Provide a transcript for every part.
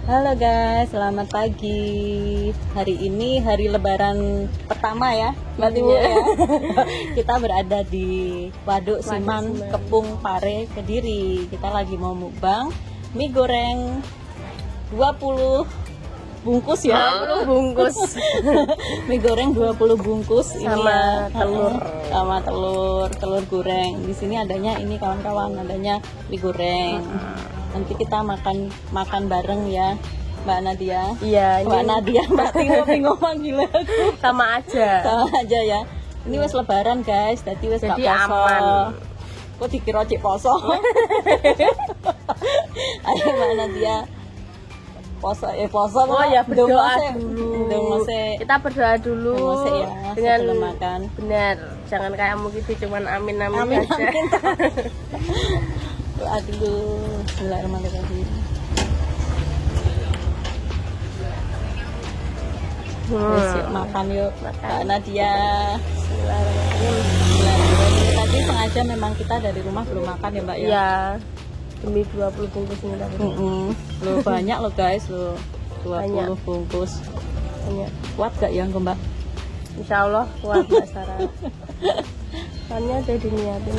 Halo guys, selamat pagi. Hari ini hari lebaran pertama ya, Mbak Tiwu ya. Kita berada di Waduk Siman, Kepung Pare, Kediri. Kita lagi mau mukbang mie goreng 20 bungkus ya. 20 bungkus. Mie goreng 20 bungkus sama ini ya. telur. Sama telur goreng. Di sini adanya ini kawan-kawan, adanya mie goreng. Nanti kita makan bareng ya, Mbak Nadia. Iya, Mbak Nadia, Mbak Tino bingung manggil aku. sama aja Ya. Ini wes lebaran guys, jadi wes gak jadi poso. aman. Kok dikira cik poso? Ayo Mbak Nadia. Poso Oh ya, berdoa dulu. Kita berdoa dulu ya, dengan sebelum makan. Benar, jangan kayak gitu cuman amin aja. Doa dulu. Bismillahirrahmanirrahim. Yuk, makan yuk. Mbak Nadia. Bismillahirrahmanirrahim. Tadi sengaja memang kita dari rumah belum makan ya Mbak ya. Iya. Demi 20 bungkus ini tadi. Loh banyak loh guys loh. 20 banyak. Bungkus. Banyak. Kuat gak ya Mbak? Insya Allah kuat Mbak Sarah. Soalnya udah diniatin.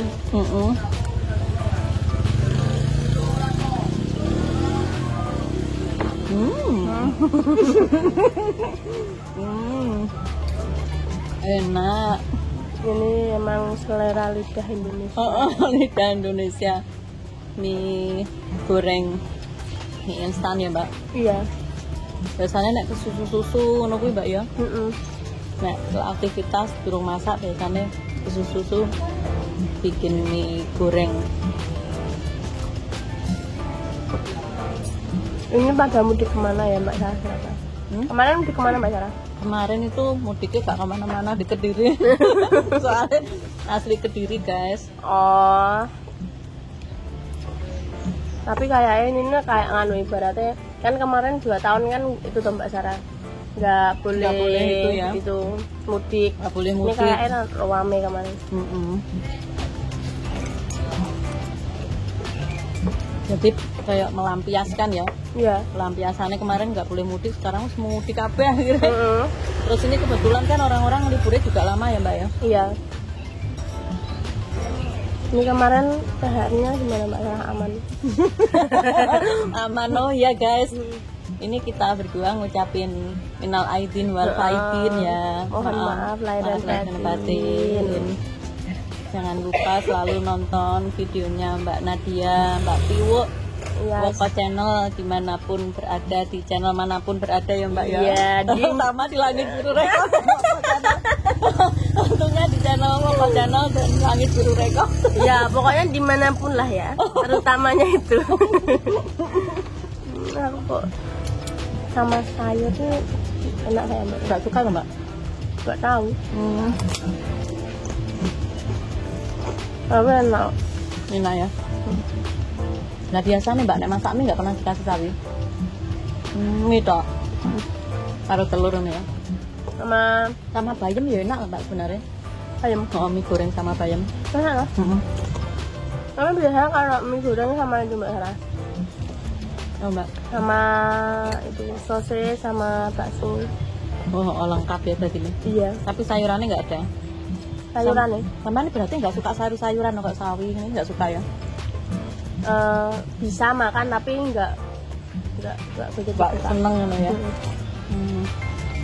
Enak. Ini emang selera lidah Indonesia. Lidah Indonesia. Mie goreng mie instan ya Mbak. Iya. Biasanya nek ke susu ngono kuwi Mbak ya. Nek ke aktivitas durung masak biasanya ke susu bikin mie goreng. Ini pada mudik kemana ya Mbak Sarah? Kemarin mudik kemana Mbak Sarah? Kemarin itu mudiknya gak kemana-mana di Kediri. Soalnya asli Kediri guys. Oh. Tapi kayaknya ini kayak nganu ibaratnya kan kemarin 2 tahun kan itu tuh Mbak Sarah nggak boleh itu ya. Itu mudik. Nggak boleh mudik. Ini kayaknya rame kemarin. Jadi kayak melampiaskan ya. Iya. Pelampiasannya kemarin nggak boleh mudik, sekarang semua mudik apa akhirnya. Terus ini kebetulan kan orang-orang liburnya juga lama ya Mbak ya. Iya. Ini kemarin THR-nya gimana Mbak Sarah? Aman? Aman oh ya guys. Ini kita berdua ngucapin minal aidin wal faidin ya. Mohon maaf lahir dan batin. Jangan lupa selalu nonton videonya Mbak Nadia, Mbak Tiwu. Woko channel dimanapun berada, di channel manapun berada ya Mbak ya. Iya, terutama di Langit Biru Rekod. Tentunya di channel Woko channel dan Langit Biru Rekod. Ya pokoknya dimanapun lah ya, terutamanya itu. Aku kok sama sayur tuh enak kayak Mbak. Gak suka loh Mbak? Gak tahu. Tapi enak. Enak ya. Nah biasanya Mbak nek masak mie nggak pernah dikasih sawi. Mie toh. Taruh telur ini ya. Sama bayam ya enak Mbak sebenarnya. Bayam. Oh mie goreng sama bayam. Enak loh. Karena biasanya kalau mie goreng sama itu Mbak Sarah. Oh Mbak. Sama itu sosis sama bakso. Oh lengkap ya berarti ini. Iya. Tapi sayurannya nggak ada. Sayuran nih. Sama ini berarti nggak suka sayur-sayuran kok sawi ini nggak suka ya? Bisa makan tapi nggak begitu seneng ya.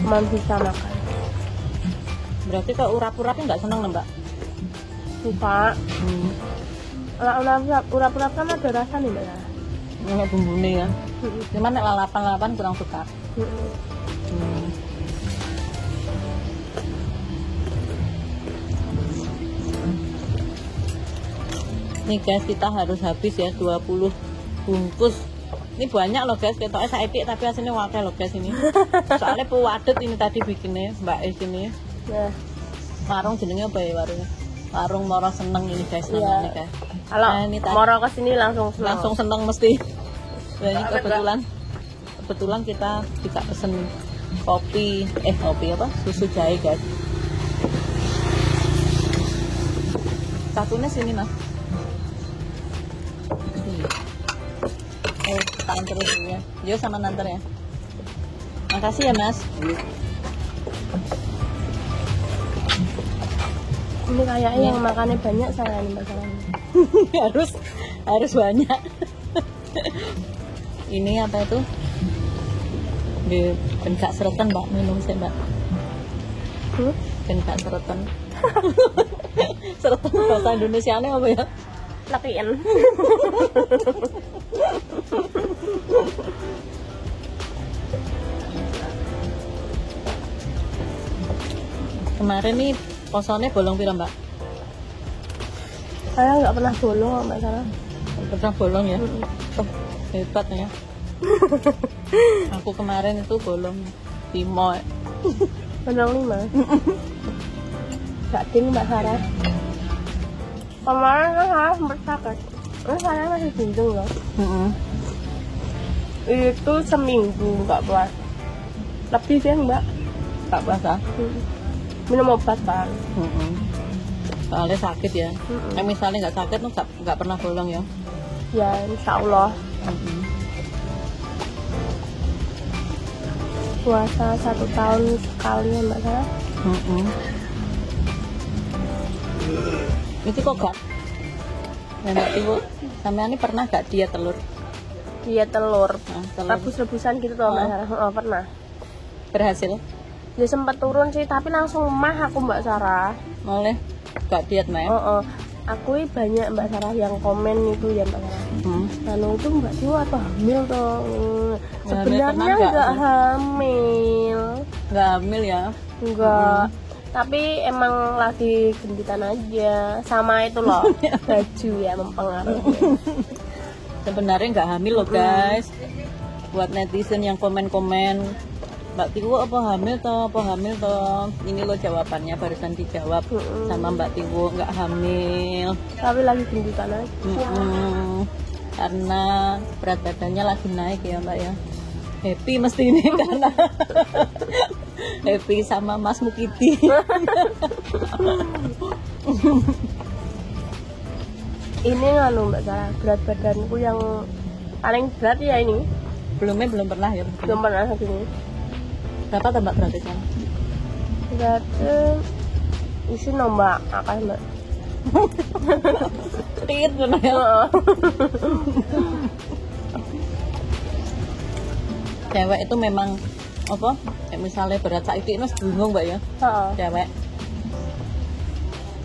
Cuma bisa makan. Berarti kalau urap-urapnya nggak seneng Mbak? Suka. Urap-urap kan ada rasa nih Mbak. Nggak bumbunya ya. Cuman nek lalapan kurang suka. Nih guys kita harus habis ya 20 bungkus. Ini banyak loh guys, ketoknya saiki tapi aslinya wakil loh guys ini. Soalnya puwadet ini tadi bikinnya Mbak Es ini. Ya. Warung jenenge apa ya warungnya? Warung Moro Seneng ini guys namanya guys. Kalau Moro kesini langsung seneng mesti. Nah, ini kebetulan kita juga pesen kopi apa? Susu jahe guys. Satunya sini Mas. tak antar dulu ya. Yo sama nantar ya. Makasih ya Mas. Ini kayaknya yang makannya banyak saya nih Mbak Sarah. harus banyak. Ini apa itu? Di gak seretan Mbak, minum saya Mbak. Gak seretan. Seretan bahasa Indonesianya apa ya? Lakian. Kemarin nih posone bolong pira Mbak? Saya nggak pernah bolong Mbak Sarah. Pernah bolong ya? Oh, hebat ya. Aku kemarin itu bolong 5. Bolong 5. Gak ding Mbak Sarah. Kemarin kan saya sempat sakit. Saya masih gendeng loh. Itu seminggu nggak puas. Lebih sih Mbak. Nggak puasa? Minum obat kan. Soalnya sakit ya. Misalnya nggak sakit tuh nggak pernah bolong ya? Ya insya Allah. Puasa 1 tahun sekali ya Mbak Sarah. Itu kok gak? Mbak Ibu, sampean ini pernah gak diet telur? Diet telur. Telur. Rebus-rebusan gitu tuh Mbak Sarah. Oh, pernah. Berhasil? Ya sempat turun sih, tapi langsung mah aku Mbak Sarah. Boleh? Gak diet Mbak? Aku banyak Mbak Sarah yang komen itu ya Mbak Sarah. Lalu itu Mbak Tiwa apa hamil tuh? Sebenarnya nggak hamil. Nggak hamil ya? Enggak. Tapi emang lagi gendutan aja. Sama itu loh, baju ya mempengaruhi. Sebenarnya nggak hamil loh guys. Buat netizen yang komen-komen, Mbak Tiwo apa hamil toh? Ini loh jawabannya barusan dijawab sama Mbak Tiwo, nggak hamil. Tapi lagi gendutan aja. Karena berat badannya lagi naik ya Mbak ya. Happy mesti ini karena happy sama Mas Mukiti. Ini anu Mbak Sarah, berat badanku yang paling berat ya ini. Belum pernah ya? Belum pernah segini. Berapa tambah beratnya? Beratnya isi nombak akal Mbak. Tit bener ya. Cewek itu memang apa? Kayak misalnya berat saiki ini bingung Mbak ya. Cewek.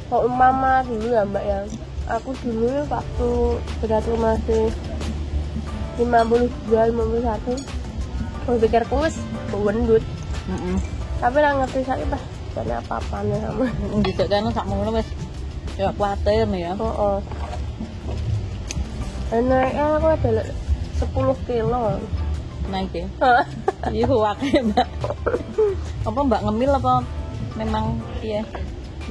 Kok mama dulu ya Mbak ya. Aku dulu waktu beratku masih 52, 51. Aku pikirku wis gendut. Tapi ra ngerti saiki pas jane apa-apane sama. Bisa kan sak ngono wis ya kuatir nih ya. Naiknya aku ada 10 kilo. Naik ya? Iya wakil Mbak. Apa Mbak ngemil apa memang iya?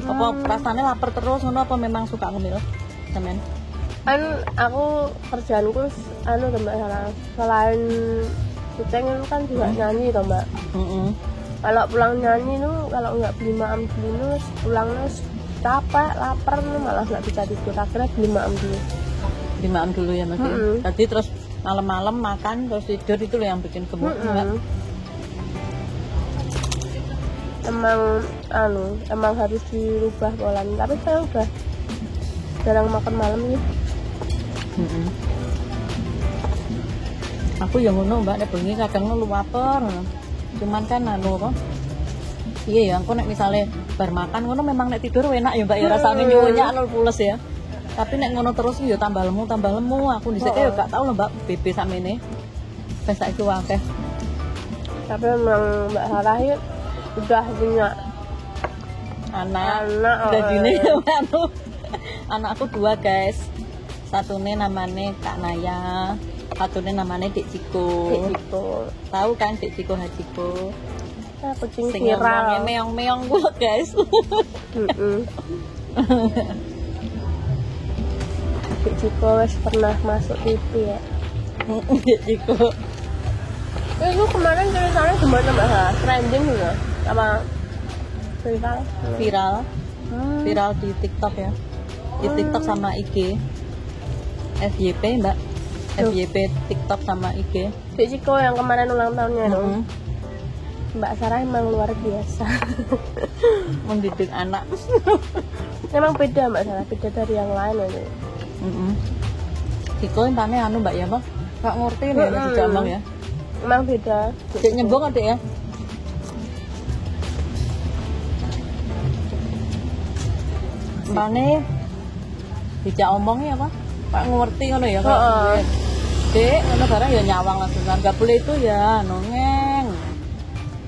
Apa rasanya lapar terus apa memang suka ngemil? Sampean? Kan aku kerjaanku anu Mbak Sarah. Selain syuting itu kan juga nyanyi toh Mbak. Kalau pulang nyanyi tuh kalau nggak beli maam dulu pulangnya capek, lapar malah nggak bisa tidur. Akhirnya beli maam dulu. Beli maam dulu ya Mas. Tadi terus malam-malam makan terus tidur itu loh yang bikin gemuk enggak? Emang harus dirubah polanya. Tapi saya udah jarang makan malam ya. Aku yang ngono Mbak, nek bengi kadang lu lapar. Cuman kan apa? Iya ya, aku nek misalnya bar makan ngono memang nek tidur enak ya Mbak ya rasane nyuwunya pules ya. Tapi nek ngono terus yo tambah lemu. Aku dhisik yo gak tau lho Mbak BB sakmene. Wis saiki akeh. Tapi memang Mbak Sarah ya udah punya anak. Dadine anu. Anakku 2 guys. Satune namanya Kak Naya, satune namanya Dek Ciko. Tahu kan Dek Ciko Hajiko? Kucing sing viral. meong-meong gue guys. Dek Ciko wis pernah masuk TV ya. Dek Ciko. Itu kemarin tulisannya gimana Mbak? Trending juga sama viral di TikTok ya. Di TikTok sama IG. FYP Mbak. FYP TikTok sama IG. Dek Ciko yang kemarin ulang tahunnya dong. Mm-mm. Mbak Sarah emang luar biasa. Mendidik anak. Emang beda Mbak Sarah, beda dari yang lain aja. Ciko intane anu Mbak ya Bang. Gak ngerti nih ya si Jamang ya. Emang beda. Dek nyembong adek ya. Mane dijak omongnya apa? Pak ngerti ngono ya kok. Dek, ngono barang ya nyawang langsung kan. Gak boleh itu ya nongeng.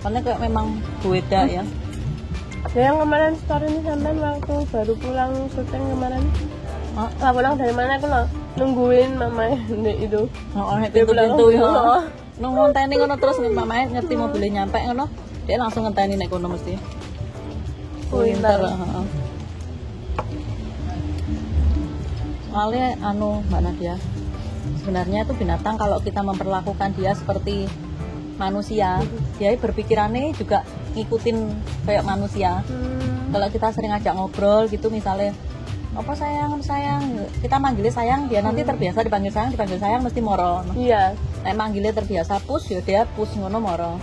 Karena kayak memang beda ya. Ada yang kemarin story ini sampai waktu baru pulang syuting kemarin. Lah pulang dari mana aku nungguin mamanya Dek itu. Dia pintu ya. Ngonteni ngono terus mamanya ngerti mobilnya nyampe ngono. Dia langsung ngenteni nek kono mesti. Pinter. Heeh. Soalnya anu Mbak Nadia, sebenarnya itu binatang kalau kita memperlakukan dia seperti manusia, dia berpikirannya juga ngikutin kayak manusia. Kalau kita sering ajak ngobrol gitu misalnya, apa sayang, kita manggilnya sayang, dia nanti terbiasa dipanggil sayang mesti moro. Iya. Nek manggilnya terbiasa pus, ya dia pus ngono moro.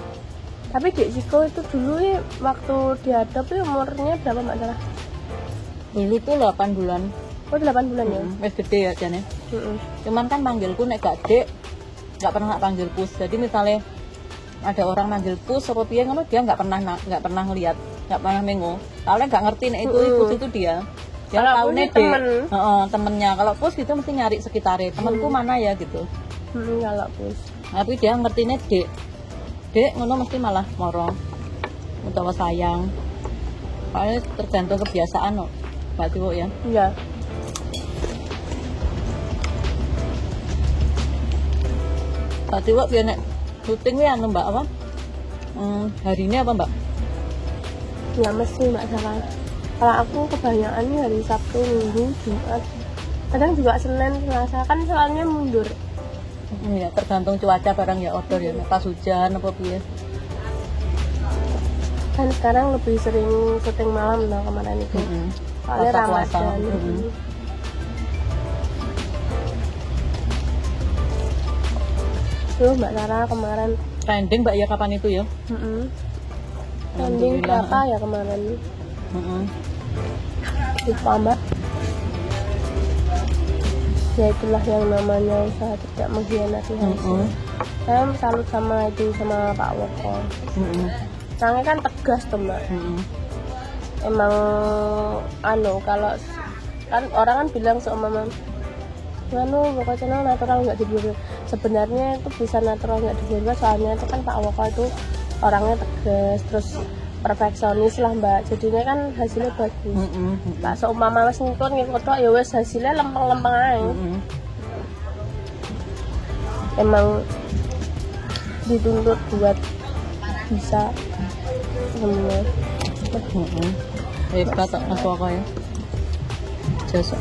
Tapi Dek Ciko itu dulu ya waktu dihadapi umurnya berapa Mbak Sarah? Dulu tuh 8 bulan. Oh 8 bulan ya? Wes gede ya jane. Cuman kan manggilku nek gak dek, gak pernah panggil pus. Jadi misalnya ada orang manggil pus apa piye ngono dia nggak pernah ngelihat, nggak pernah mengo. Soalnya nggak ngerti nek itu pus itu dia. Dia tahu nek temennya. Kalau pus gitu mesti nyari sekitarnya. Temanku mana ya gitu. Kalau pus. Tapi dia ngerti nek dek ngono mesti malah moro. Utawa sayang. Soalnya tergantung kebiasaan kok. Mbak Tiwo ya. Iya. Mbak Tiwo piye nek syuting wi anu Mbak apa? Hari ini apa Mbak? Ya mesti Mbak Sarah. Kalau aku kebanyakan hari Sabtu, Minggu, Jumat. Kadang juga Senin, Selasa kan soalnya mundur. Ya tergantung cuaca barang ya order ya. Pas hujan apa piye. Kan sekarang lebih sering syuting malam loh kemarin itu. Soalnya Ramadan. Tuh Mbak Sarah kemarin trending Mbak ya kapan itu ya? Trending berapa ya kemarin? Lupa Mbak. Ya itulah yang namanya usaha tidak mengkhianati hasil. Saya salut sama itu sama Pak Woko. Orangnya kan tegas tuh Mbak. Emang anu kalau kan orang kan bilang seumpama anu Woko channel natural nggak dibuat. Sebenarnya itu bisa natural nggak dibuat soalnya itu kan Pak Woko itu orangnya tegas terus perfeksionis lah Mbak, jadinya kan hasilnya bagus. Pak seumpama wes ngikut tok ya wes hasilnya lempeng-lempeng aja. Emang dituntut buat bisa semua. Hebat Mas Woko ya. Jasa.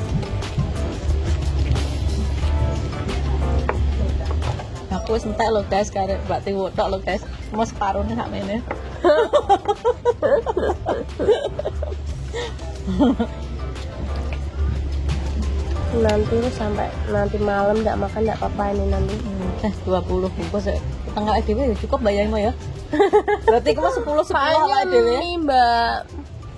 Aku wis entek lho guys karek Mbak Tiwo tok lho guys. Mas separone sak mene. Nanti sampai nanti malam enggak makan enggak apa-apa ini nanti. 20 bungkus ya. Tengah dhewe ya cukup bayarmu ya. Berarti kamu 10 awak dhewe. Mbak.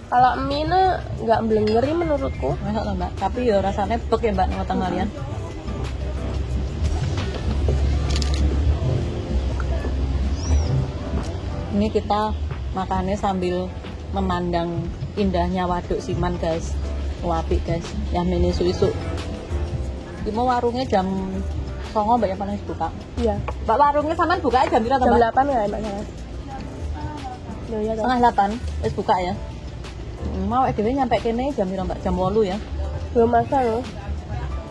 Kalau mie enggak blengeri menurutku. Enak lah Mbak, tapi ya rasanya bek ya Mbak ngotong kalian. Ini kita makannya sambil memandang indahnya Waduk Siman guys. Apik guys, yang ini isu-isu. Mau warungnya jam 09.00 Mbak ya paling buka. Iya. Mbak warungnya sampean buka jam berapa Mbak? Jam 8 ya Mbak Sarah. Ya, setengah 8 wis buka ya. Mau dhewe nyampe kene jam berapa Mbak? Jam 8 ya. Belum masak loh.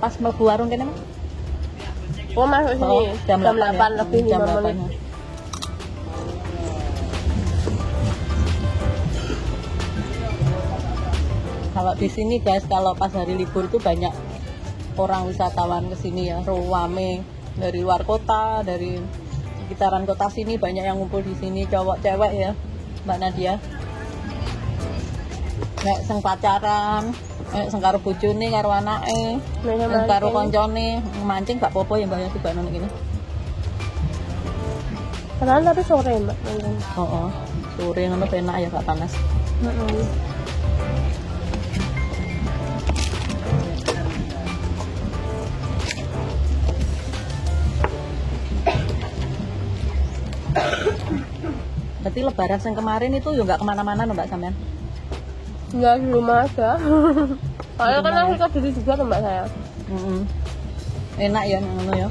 Pas mlebu warung kene Mbak? Oh masuk sini. Jam 8 ya? lebih jam 5 menit. Ya. Kalau di sini guys, kalau pas hari libur itu banyak orang wisatawan ke sini ya, rame dari luar kota, dari sekitaran kota sini banyak yang ngumpul di sini, cowok cewek ya, Mbak Nadia. nek sing pacaran, nek sing karo bojone karo anake, nek karo koncone mancing gak apa-apa ya Mbak ya tiba nang kene. Padahal tapi sore Mbak. Heeh. Sore ngono penak ya gak panas. Heeh. Berarti lebaran yang kemarin itu ya nggak kemana-mana Mbak sampean? Nggak, di rumah aja. Soalnya kan aku ke diri juga Mbak saya. Enak ya ngono ya.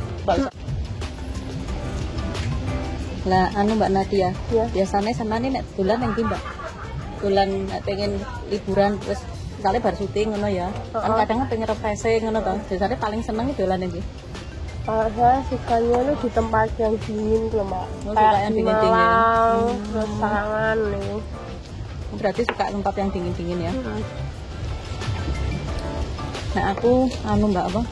Lah anu Mbak Nadia, ya. Biasanya sama nih nek dolan yang Mbak. Dolan nek pengen liburan terus misalnya bar syuting ngono ya. Kan kadang pengen refreshing ngono to. Biasanya paling seneng dolan yang Kalau saya sukanya itu di tempat yang dingin tuh Mbak. Kayak yang dingin-dingin. Terus Sarangan nih. Berarti suka tempat yang dingin-dingin ya. Nah aku anu Mbak apa?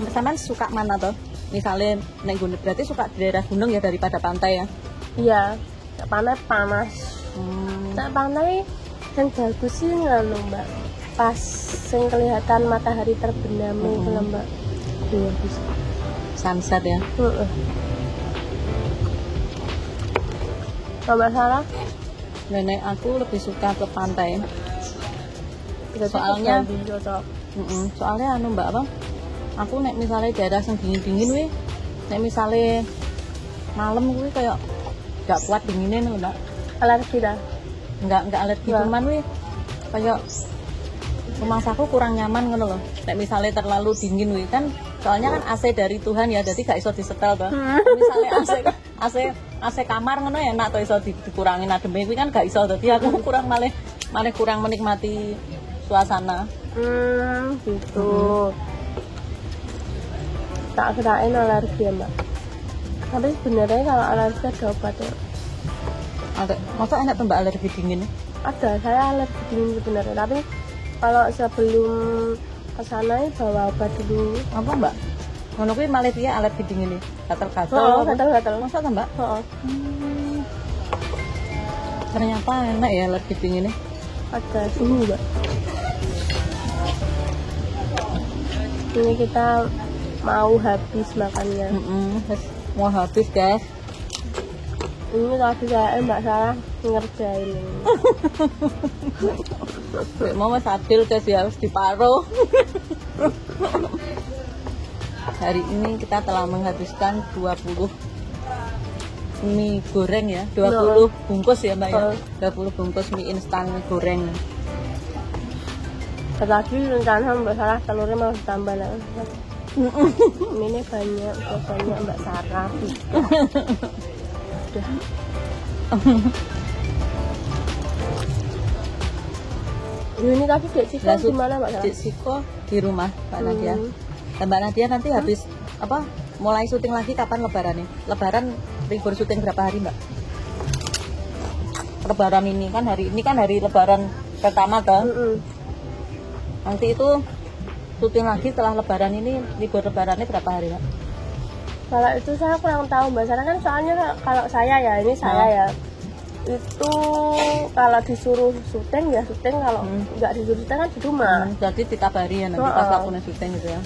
Sama suka mana tuh? Misalnya naik gunung, berarti suka di daerah gunung ya daripada pantai ya? Iya, pantai panas. Nah pantai yang bagus sih anu Mbak. Pas yang kelihatan matahari terbenam itu Mbak. Iya bisa. Sunset ya? Mbak Sarah? Nenek aku lebih suka ke pantai. Soalnya anu Mbak apa? Aku nek misalnya daerah yang dingin-dingin weh, nek misalnya malam gue kayak gak kuat dinginnya nih Mbak. Alergi dah? Enggak alergi cuman weh kayak rumahku kurang nyaman ngono loh. Nek misalnya terlalu dingin weh kan, soalnya kan AC dari Tuhan ya, jadi gak iso disetel toh. Misalnya AC kamar ngono ya enak toh iso dikurangin ademe kuwi kan gak iso, dadi aku kurang malah kurang menikmati suasana. Gitu. Tak kirain alergi ya Mbak. Tapi sebenarnya kalau alergi ada obatnya. Ada. Masa enak tuh Mbak alergi dingin? Ada, saya alergi dingin sebenarnya. Tapi kalau sebelum kesana bawa obat dulu. Apa Mbak? Ngono kuwi malah dia alergi dingin nih. Gatal-gatal. Oh, gatal-gatal. Masa tuh Mbak? Ternyata enak ya alergi dingin nih. Ada suhu Mbak. Ini kita mau habis makannya. Mau habis guys. Ini tadi saya Mbak Sarah ngerjain ini. Mau Mas Adil guys ya harus diparuh. Hari ini kita telah menghabiskan 20 mie goreng ya, 20 bungkus ya Mbak ya. 20 bungkus mie instan goreng. Tadi rencana Mbak Sarah telurnya mau ditambah lah. Ini banyak Mbak Sarah. Udah. Ini tadi Dek Siko di mana Mbak Sarah? Dek Siko di rumah Mbak Nadia. Dan Mbak Nadia nanti habis apa? Mulai syuting lagi kapan lebaran nih? Lebaran libur syuting berapa hari Mbak? Lebaran ini kan hari lebaran pertama kan? Nanti itu syuting lagi setelah lebaran ini, libur lebarannya berapa hari Mbak? Kalau itu saya kurang tahu Mbak Sarah, kan soalnya kalau saya ya, ini saya ya itu kalau disuruh syuting ya syuting, kalau nggak disuruh syuting kan di rumah. Jadi dikabari ya nanti pas waktunya syuting gitu ya.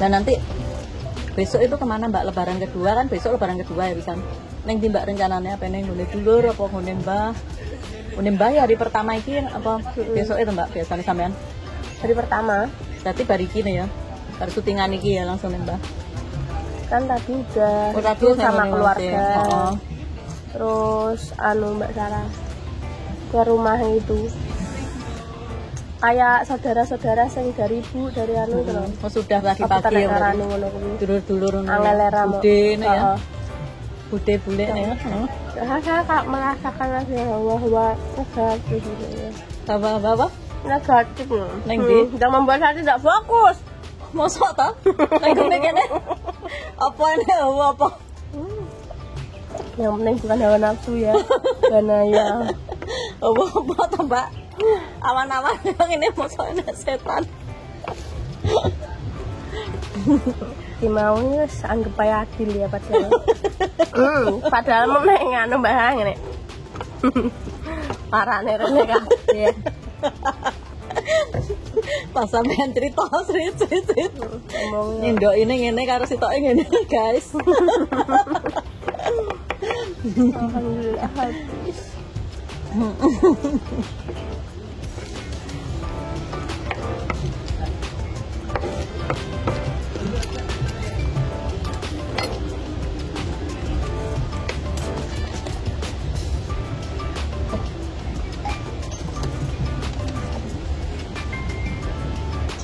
Dan nanti besok itu kemana Mbak? Lebaran kedua kan, besok lebaran kedua ya bisa. Neng di Mbak rencananya apa neng ngene dulur apa ngene Mbah? Ngene Mbah ya hari pertama iki apa besok itu Mbak biasanya sampean? Hari pertama. Berarti bari iki ya. Baru syutingan iki ya langsung Mbah. Kan tadi udah sama keluarga. Terus Mbak Sarah ke rumah itu. Kayak saudara-saudara sing dari ibu dari itu loh. Oh, sudah pagi-pagi ya. Dulur-dulur Angelera ya. Bude bule ya. Saya kak merasakan lagi bahwa negatif gitu ya. Apa? Negatif. Neng di? Udah membuat saya tidak fokus. Mosok ta? Neng kene. Apa ini apa? Yang penting bukan hawa nafsu ya. Karena ya apa to Mbak? Awan-awan yang ini mosok enak setan. Mau wis anggap aja adil ya padahal. Padahal meneng anu Mbak ngene. parane rene kabeh. Pas sampean cerita srit. Ngomong Ndok ini ngene karo sitoke ngene, guys. alhamdulillah habis.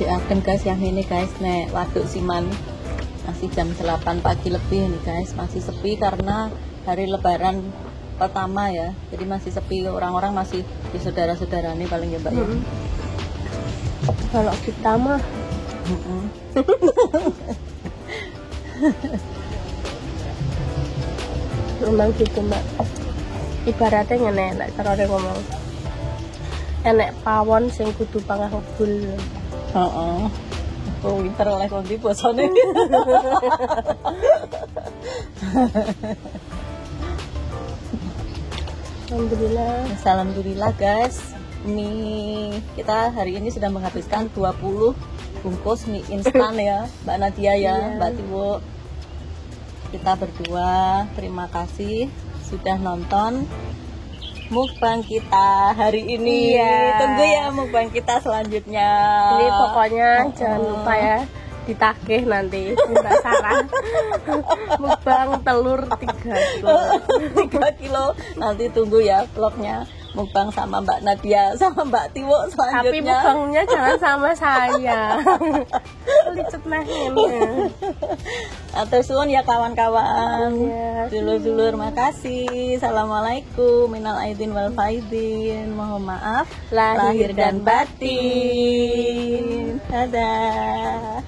Akan guys yang ini guys, nek Waduk Siman masih jam 8 pagi lebih nih guys, masih sepi karena hari lebaran pertama ya, jadi masih sepi, orang-orang masih di saudara-saudara nih paling ya Mbak ya. Kalau kita mah memang gitu Mbak, ibaratnya ngene nek cara ngomong enek pawon sing kudu pangabul. Heeh. Oh, winter oleh kondi bosone. Alhamdulillah guys. Mie kita hari ini sudah menghabiskan 20 bungkus mie instan ya, Mbak Nadia ya, Mbak Tiwo. Kita berdua terima kasih sudah nonton mukbang kita hari ini. Tunggu ya mukbang kita selanjutnya. Ini pokoknya jangan lupa ya ditagih nanti Mbak Sarah. Mukbang telur 3 kilo. 3 kilo. Nanti tunggu ya vlognya mukbang sama Mbak Nadia sama Mbak Tiwo selanjutnya. Tapi mukbangnya jangan sama saya. Licet nahnya. Atur suwun ya kawan-kawan. Dulur-dulur makasih. Assalamualaikum. Minal aidin wal faidin. Mohon maaf lahir dan batin. Dadah.